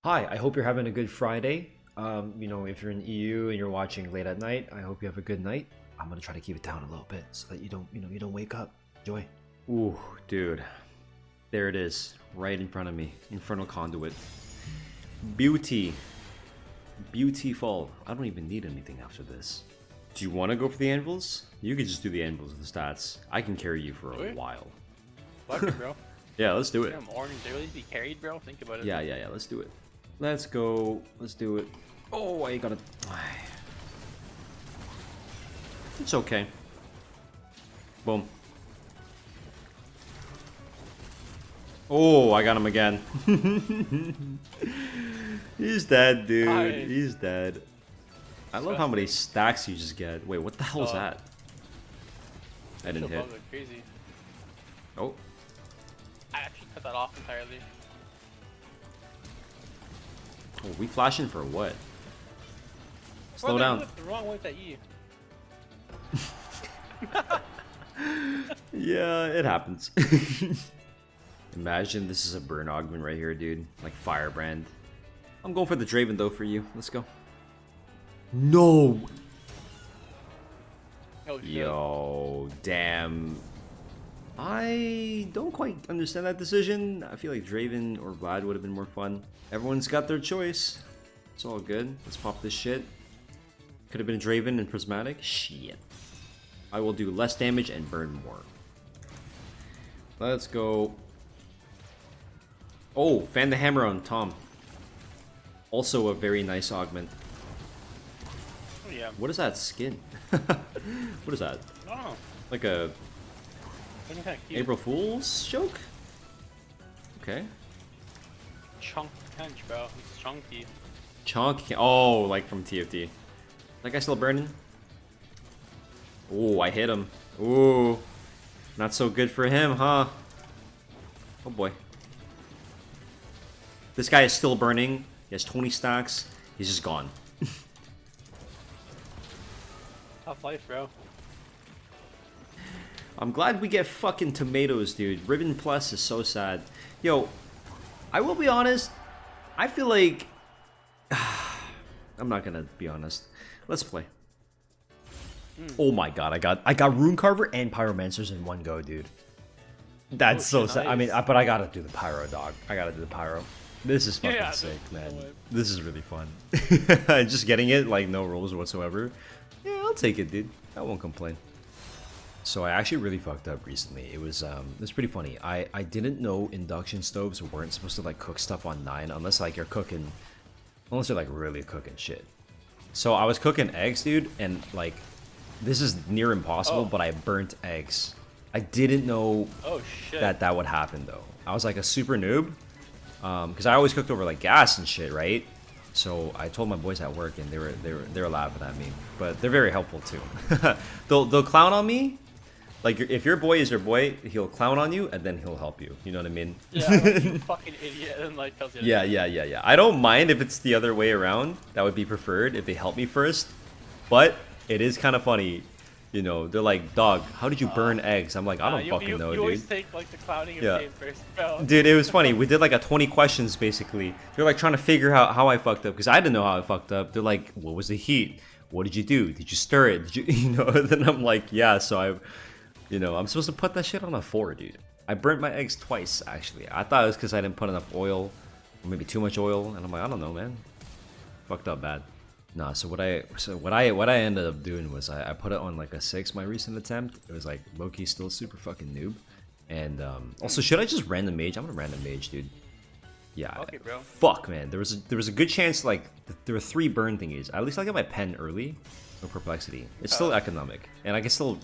Hi, I hope you're having a good Friday. If you're in EU and you're watching late at night, I hope you have a good night. I'm gonna try to keep it down a little bit so that you don't wake up. Enjoy. Ooh, dude. There it is, right in front of me. Infernal Conduit. Beauty. Beautiful. I don't even need anything after this. Do you want to go for the anvils? You could just do the anvils with the stats. I can carry you for a while. Fuck it, bro. Yeah, let's do it. Damn, orange, they really be carried, bro? Think about it. Yeah, let's do it. Let's go. Let's do it. Oh, I gotta... It's okay. Boom. Oh, I got him again. He's dead, dude. Nice. He's dead. I love how many stacks you just get. Wait, what the hell is that? I didn't hit. Crazy. Oh. I actually cut that off entirely. Oh, we flashing for what? Slow Bro, down. they went the wrong way with that E. Yeah, it happens. Imagine this is a burn augment right here, dude. Like Firebrand. I'm going for the Draven though for you. Let's go. No! Oh, shit. Yo, damn. I don't quite understand that decision. I feel like Draven or Vlad would have been more fun. Everyone's got their choice. It's all good. Let's pop this shit. Could have been Draven and Prismatic. Shit. I will do less damage and burn more. Let's go. Oh, fan the hammer on Tom. Also a very nice augment. Oh, yeah. What is that skin? What is that? Oh, Like a looking kind of cute. April Fool's joke? Okay. Chunk punch, bro. It's chunky. Chunk. Oh, like from TFT. That guy still burning? Oh, I hit him. Ooh. Not so good for him, huh? Oh boy. This guy is still burning. He has 20 stacks. He's just gone. Tough life, bro. I'm glad we get fucking tomatoes, dude. Ribbon Plus is so sad. Yo, I will be honest. I feel like... I'm not gonna be honest. Let's play. Oh my god, I got Rune Carver and Pyromancers in one go, dude. That's so sad. I mean, nice. but I gotta do the Pyro, dog. I gotta do the Pyro. This is fucking Yeah, sick, no man. way. This is really fun. Just getting it, like, no rolls whatsoever. Yeah, I'll take it, dude. I won't complain. So I actually really fucked up recently. It was pretty funny. I didn't know induction stoves weren't supposed to like cook stuff on 9 unless like you're cooking, unless you're like really cooking shit. So I was cooking eggs, dude, and like this is near impossible, but I burnt eggs. I didn't know Oh, shit. that would happen though. I was like a super noob, because I always cooked over like gas and shit, right? So I told my boys at work, and they were laughing at me, but they're very helpful too. they'll clown on me. Like, if your boy is your boy, he'll clown on you, and then he'll help you. You know what I mean? Yeah, like, you fucking idiot, and like tells you. Yeah. I don't mind if it's the other way around. That would be preferred if they help me first. But it is kind of funny. You know, they're like, dog, how did you burn eggs? I'm like, I don't fucking know, you dude. always take like the clowning of Yeah. the game first, bro. Dude, it was funny. We did like a 20 questions basically. They're like trying to figure out how I fucked up because I didn't know how I fucked up. They're like, what was the heat? What did you do? Did you stir it? Did you, you know? Then I'm like, yeah. So I'm supposed to put that shit on a 4, dude. I burnt my eggs twice actually. I thought it was because I didn't put enough oil, or maybe too much oil, and I'm like, I don't know, man. Fucked up bad. Nah. So what I ended up doing was I put it on like a 6 my recent attempt. It was like low-key still super fucking noob. And also, should I just random mage? I'm gonna random mage, dude. Yeah. Okay, bro. Fuck, man. There was a good chance like there were 3 burn thingies. At least I got my pen early. No perplexity. It's still economic, and I can still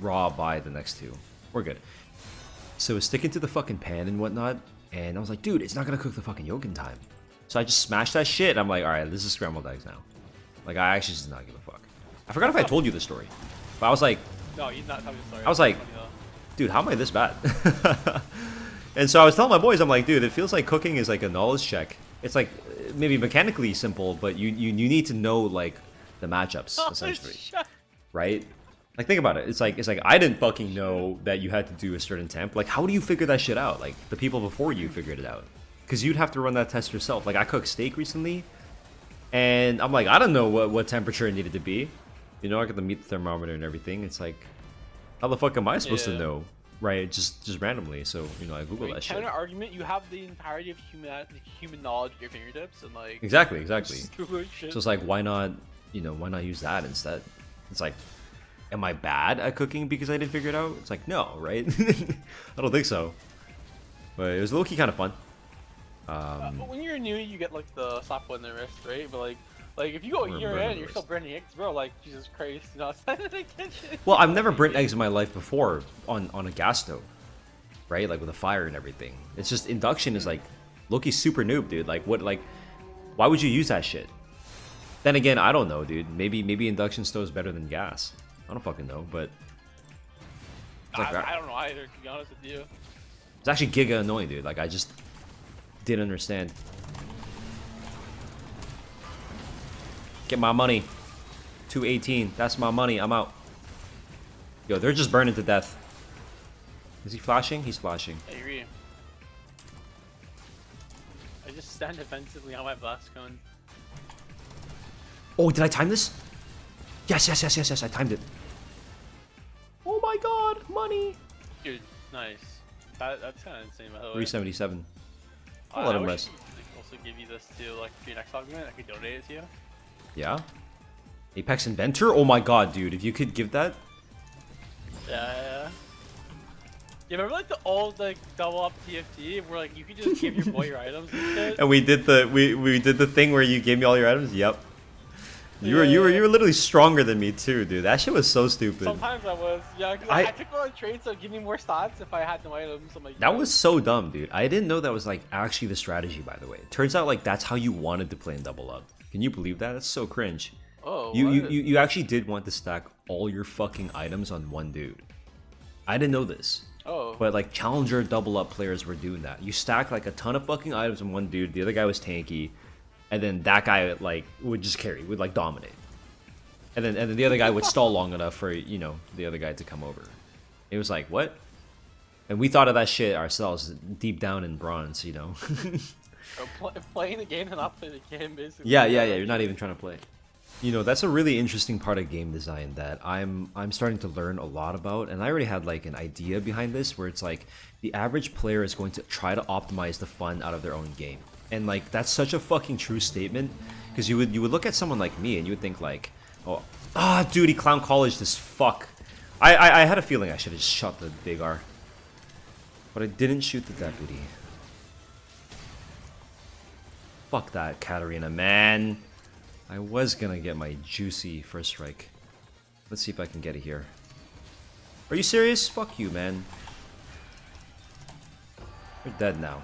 raw buy the next 2. We're good. So sticking to the fucking pan and whatnot, and I was like, dude, it's not gonna cook the fucking yolk in time. So I just smashed that shit. I'm like, all right, this is scrambled eggs now. Like, I actually just did not give a fuck. I forgot if I told you the story, but I was like, No, you're not telling me the story. I was like, Funny, though. dude, how am I this bad? And so I was telling my boys, I'm like, dude, it feels like cooking is like a knowledge check. It's like maybe mechanically simple, but you need to know like the matchups essentially, Shut- right? Like, think about it. It's like I didn't fucking know that you had to do a certain temp. Like, how do you figure that shit out? Like, the people before you figured it out. because you'd have to run that test yourself. Like I cooked steak recently, and I'm like, I don't know what temperature it needed to be. You know, I got the meat thermometer and everything. It's like, how the fuck am I supposed to know? Right, just randomly. So you know, I Google that shit. Counter argument, you have the entirety of human knowledge at your fingertips, and like Exactly. Shit. So it's like, why not? You know, why not use that instead? It's like, am I bad at cooking because I didn't figure it out? It's like, no, right? I don't think so. But it was low-key kind of fun. But when you're new, you get like the slap on the wrist, right? But like if you go a year in and you're still burning eggs, bro, like Jesus Christ, you know, it's not an attention. Well, I've never burnt eggs in my life before on a gas stove, right? Like with a fire and everything. It's just induction is like low-key super noob, dude. Like what? Like why would you use that shit? Then again, I don't know, dude. Maybe induction stove is better than gas. I don't fucking know, but I don't know either, to be honest with you. it's actually giga annoying, dude. Like I just didn't understand. Get my money. 218. That's my money. I'm out. Yo, they're just burning to death. Is he flashing? He's flashing. I agree. I just stand defensively on my blast cone. Oh, did I time this? Yes. I timed it. Oh my god, money. Dude, nice. That's kind of insane, by the way. 377. I'll I let him wish rest. I could also give you this to like for your next augment. I could donate it to you. Yeah. Apex Inventor? Oh my god, dude. If you could give that. Yeah. You remember like the old like double up TFT where like you could just give your boy your items and shit? And we did the thing where you gave me all your items? Yep. You were literally stronger than me too, dude. That shit was so stupid. Sometimes I was, yeah, because I took on trades so give me more stats if I had no items. I'm like, That was so dumb, dude. I didn't know that was like actually the strategy, by the way. Turns out like that's how you wanted to play in double up. Can you believe that? That's so cringe. oh, You actually did want to stack all your fucking items on one dude. I didn't know this. oh, But like challenger double up players were doing that. You stack like a ton of fucking items on one dude. The other guy was tanky, and then that guy like would just carry, would like dominate. And then the other guy would stall long enough for, you know, the other guy to come over. It was like, what? And we thought of that shit ourselves deep down in bronze, you know. playing the game and not play the game, basically. Yeah. You're not even trying to play. You know, that's a really interesting part of game design that I'm starting to learn a lot about, and I already had like an idea behind this where it's like the average player is going to try to optimize the fun out of their own game. And like that's such a fucking true statement, because you would look at someone like me and you would think like, oh, dude, he clown college this fuck. I had a feeling I should have just shot the big R, but I didn't shoot the deputy. Fuck that, Katarina, man. I was gonna get my juicy first strike. Let's see if I can get it here. Are you serious? Fuck you, man. You're dead now.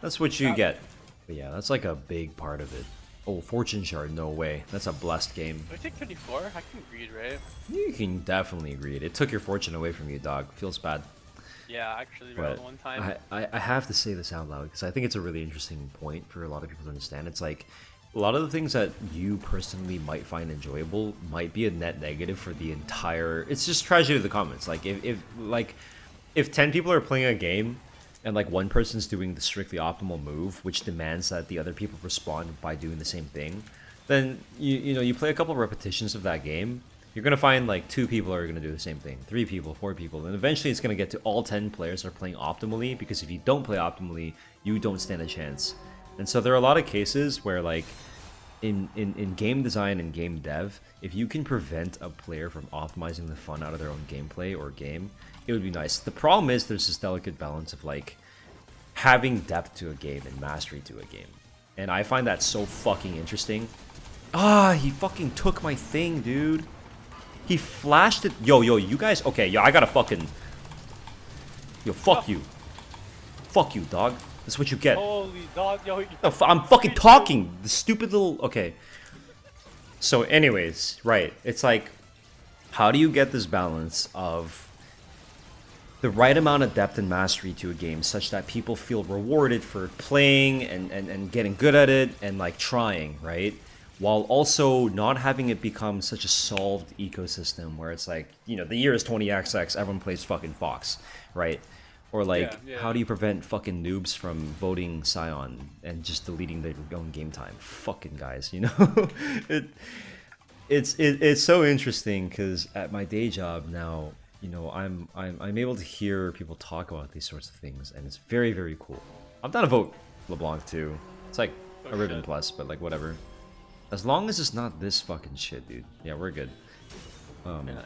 That's what you get. But yeah, that's like a big part of it. Oh, Fortune Shard, no way. That's a blessed game. I take 34. I can greed, right? You can definitely greed. It took your fortune away from you, dog. Feels bad. Yeah, actually, But around one time. I have to say this out loud because I think it's a really interesting point for a lot of people to understand. It's like a lot of the things that you personally might find enjoyable might be a net negative for the entire. It's just tragedy of the commons. Like if 10 people are playing a game and like one person's doing the strictly optimal move, which demands that the other people respond by doing the same thing, then you know you play a couple of repetitions of that game. You're gonna find like 2 people are gonna do the same thing, 3 people, 4 people, and eventually it's gonna get to all 10 players are playing optimally, because if you don't play optimally, you don't stand a chance. And so there are a lot of cases where like in game design and game dev, if you can prevent a player from optimizing the fun out of their own gameplay or game, it would be nice. The problem is there's this delicate balance of like having depth to a game and mastery to a game. And I find that so fucking interesting. He fucking took my thing, dude. He flashed it. Yo, you guys. Okay, yo, I gotta fucking. Yo, fuck you. Fuck you, dog. That's what you get. Holy dog, yo. I'm fucking talking. The stupid little. Okay. So, anyways, right. It's like, how do you get this balance of the right amount of depth and mastery to a game such that people feel rewarded for playing and getting good at it and like trying, right? While also not having it become such a solved ecosystem where it's like, you know, the year is 20XX, everyone plays fucking Fox, right? Or like, Yeah, yeah. how do you prevent fucking noobs from voting Scion and just deleting their own game time? Fucking guys, you know? It's so interesting because at my day job now, you know, I'm able to hear people talk about these sorts of things, and it's very, very cool. I'm down to vote LeBlanc too. It's like a ribbon plus, but like whatever. As long as it's not this fucking shit, dude. Yeah, we're good. Nice.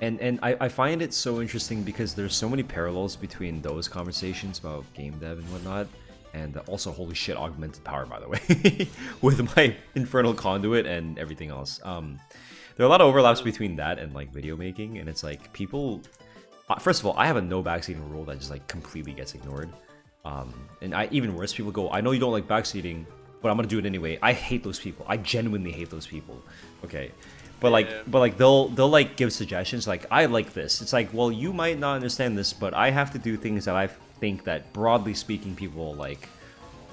And I find it so interesting because there's so many parallels between those conversations about game dev and whatnot, and also holy shit, augmented power, by the way, with my infernal conduit and everything else. There are a lot of overlaps between that and like video making, and it's like people. First of all, I have a no backseating rule that just like completely gets ignored, and even worse, people go, "I know you don't like backseating, but I'm gonna do it anyway." I hate those people. I genuinely hate those people. Okay. But like they'll like give suggestions like, I like this. It's like, well, you might not understand this, but I have to do things that I think that broadly speaking people like.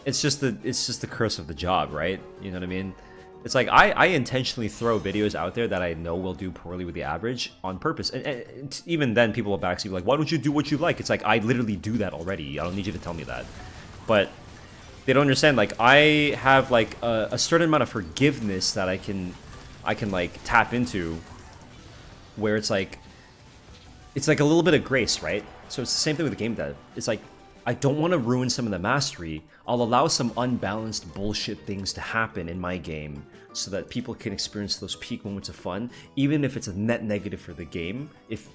It's just the curse of the job, right? You know what I mean? It's like I intentionally throw videos out there that I know will do poorly with the average on purpose, and even then people will backseat like, why don't you do what you like? It's like, I literally do that already. I don't need you to tell me that. But they don't understand, like, I have like a certain amount of forgiveness that I can like tap into, where it's like a little bit of grace, right? So it's the same thing with the game dev. It's like, I don't want to ruin some of the mastery. I'll allow some unbalanced bullshit things to happen in my game so that people can experience those peak moments of fun, even if it's a net negative for the game, if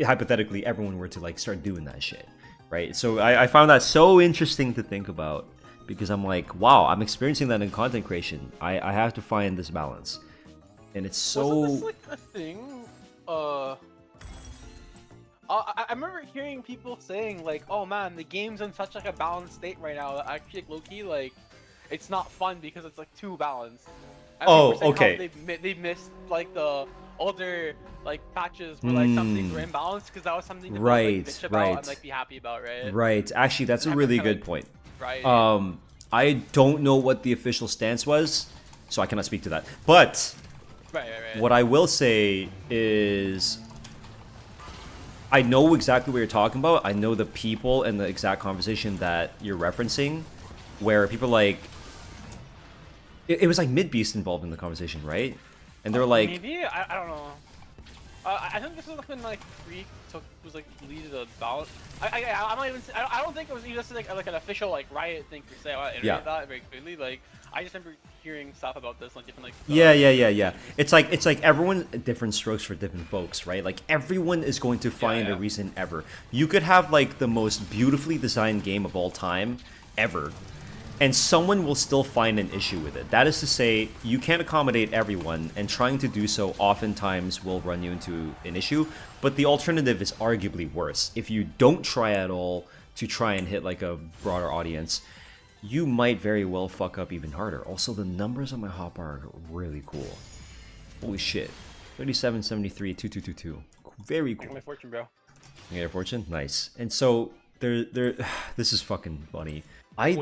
hypothetically everyone were to like start doing that shit, right? So I found that so interesting to think about, because I'm like, wow, I'm experiencing that in content creation. I have to find this balance, and it's so. Wasn't this like a thing? I remember hearing people saying like, "Oh man, the game's in such like a balanced state right now. Actually, like, low-key, like, it's not fun because it's like too balanced." And people were saying Okay. how they missed like the older like patches where like some things were imbalanced because that was something to like bitch about and like be happy about, right? Right. Actually, that's a really good point. Right. I don't know what the official stance was, so I cannot speak to that. But Right. what I will say is, I know exactly what you're talking about. I know the people and the exact conversation that you're referencing, where people like, it was like Midbeast involved in the conversation, right? And they were like, maybe I don't know. I think this was when like Freak was like leaded a balance. I'm not even. I don't think it was even just like an official like Riot thing per se. I iterate that very clearly. Like, I just remember hearing stuff about this like different like. yeah. It's like everyone different strokes for different folks, right? Like everyone is going to find a reason ever. You could have like the most beautifully designed game of all time ever, and someone will still find an issue with it. That is to say, you can't accommodate everyone, and trying to do so oftentimes will run you into an issue. But the alternative is arguably worse. If you don't try at all to try and hit like a broader audience, you might very well fuck up even harder. Also, the numbers on my hotbar are really cool. Holy shit. 37, 73, 2222. Very cool. My fortune, bro. You get your fortune? Nice. And so, this is fucking funny. I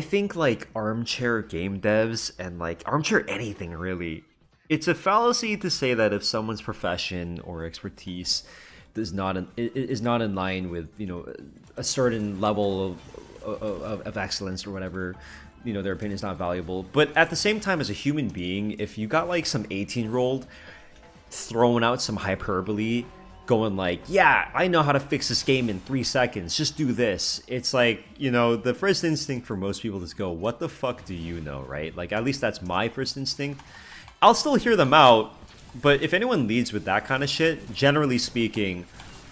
think like armchair game devs and like armchair anything really, it's a fallacy to say that if someone's profession or expertise is not in line with, you know, a certain level of excellence or whatever, you know, their opinion is not valuable. But at the same time, as a human being, if you got like some 18-year-old throwing out some hyperbole, going like, yeah, I know how to fix this game in 3 seconds, just do this. It's like, you know, the first instinct for most people is go, what the fuck do you know, right? Like, at least that's my first instinct. I'll still hear them out, but if anyone leads with that kind of shit, generally speaking,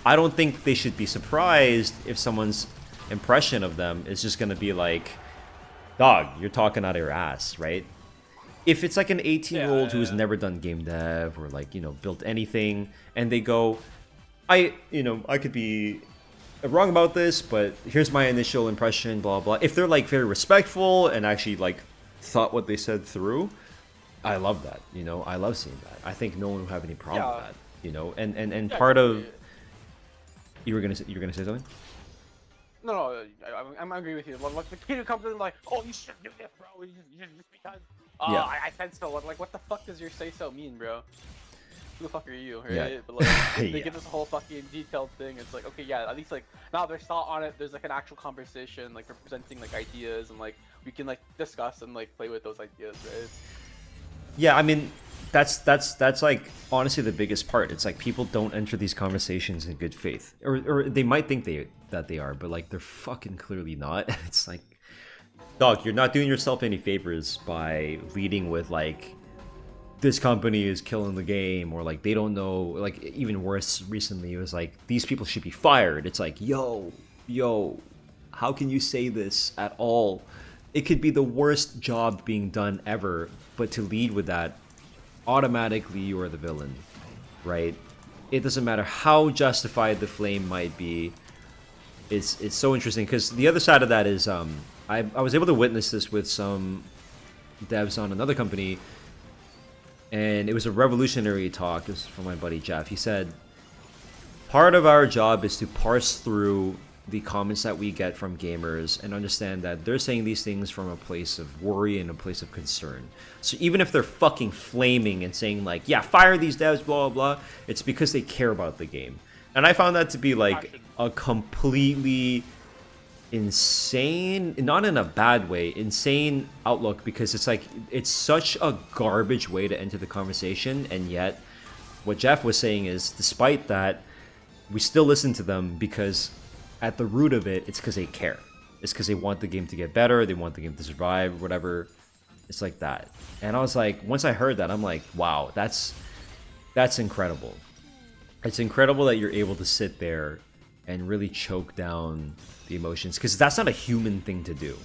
I don't think they should be surprised if someone's impression of them is just gonna be like, dog, you're talking out of your ass, right? If it's like an 18-year-old who has never done game dev or like, you know, built anything, and they go, I could be wrong about this, but here's my initial impression, blah, blah. If they're like very respectful and actually like thought what they said through, I love that, you know, I love seeing that. I think no one will have any problem with that, you know, and part of, you were gonna say something? No, I'm agree with you. Like the kid who comes in like, oh, you shouldn't do this, bro. You just because. I said so. Like, what the fuck does your say so mean, bro? who the fuck are you, right? Yeah. But like, they Yeah. get this whole fucking detailed thing. It's like, okay, yeah, at least like now there's thought on it. There's like an actual conversation, like representing like ideas, and like we can like discuss and like play with those ideas, right? Yeah, I mean, that's like honestly the biggest part. It's like people don't enter these conversations in good faith, or they might think that they are, but like they're fucking clearly not. It's like, dog, you're not doing yourself any favors by leading with like, this company is killing the game, or like they don't know. Like even worse, recently it was like these people should be fired. It's like, yo, how can you say this at all? It could be the worst job being done ever, but to lead with that, automatically you are the villain, right? It doesn't matter how justified the flame might be. It's so interesting because the other side of that is I was able to witness this with some devs on another company, and it was a revolutionary talk. This is from my buddy Jeff. He said, part of our job is to parse through the comments that we get from gamers and understand that they're saying these things from a place of worry and a place of concern. So even if they're fucking flaming and saying like, yeah, fire these devs, blah, blah, blah, it's because they care about the game. And I found that to be like a completely insane, not in a bad way, insane outlook, because it's like, it's such a garbage way to enter the conversation. And yet what Jeff was saying is, despite that, we still listen to them because at the root of it, it's because they care. It's because they want the game to get better. They want the game to survive, whatever. It's like that. And I was like, once I heard that, I'm like, wow, that's incredible. It's incredible that you're able to sit there and really choke down the emotions, because that's not a human thing to do.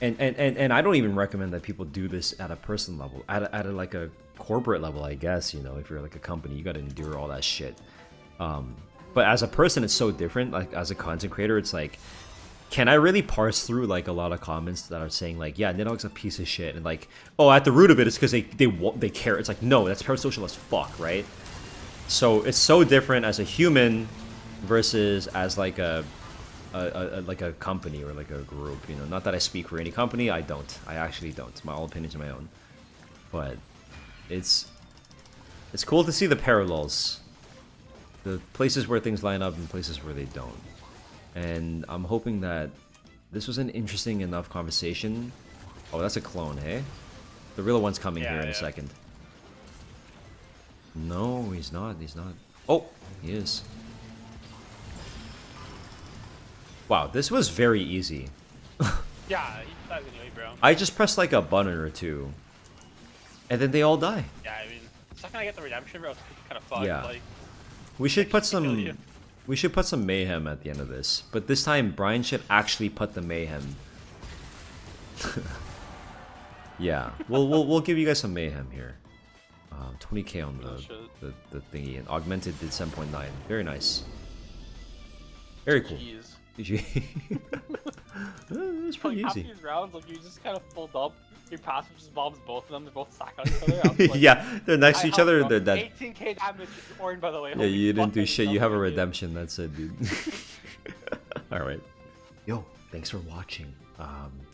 And I don't even recommend that people do this at a personal level. At a like a corporate level, I guess, you know, if you're like a company, you got to endure all that shit. But as a person, it's so different. Like as a content creator, it's like, can I really parse through like a lot of comments that are saying like, yeah, Nidhogg's a piece of shit, and like, oh, at the root of it, it's because they care. It's like, no, that's parasocial as fuck, right? So it's so different as a human versus as like a company or like a group. You know, not that I speak for any company. I don't. I actually don't. My all opinions are my own. But it's cool to see the parallels. The places where things line up and places where they don't. And I'm hoping that this was an interesting enough conversation. Oh, that's a clone, hey? The real one's coming here in a second. No, he's not. He's not. Oh, he is. Wow, this was very easy. Yeah, he dies anyway, bro. I just pressed like a button or two. And then they all die. Yeah, I mean, the second I get the redemption, bro, it's kind of fucked. Yeah. Like, We should put some... you. We should put some mayhem at the end of this. But this time, Brian should actually put the mayhem. Yeah, we'll give you guys some mayhem here. 20k on the thingy, and Augmented did 7.9. Very nice. Very cool. Jeez. It's pretty Like, easy. half these rounds, like, you just kind of pulled up. Your passive just bombs both of them. They're both stacked on each other. I was like, Yeah, they're next to each other. They're dead. 18k damage, Korin, by the way. Yeah, Holy you didn't do fucking shit. You have a fuck, dude. redemption. That's it, dude. All right. Yo, thanks for watching.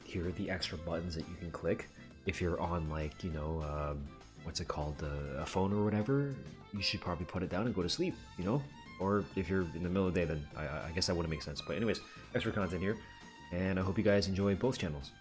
Here are the extra buttons that you can click if you're on, like, you know, what's it called, a phone or whatever. You should probably put it down and go to sleep, you know. Or if you're in the middle of the day, then I guess that wouldn't make sense. But anyways, extra content here, and I hope you guys enjoy both channels.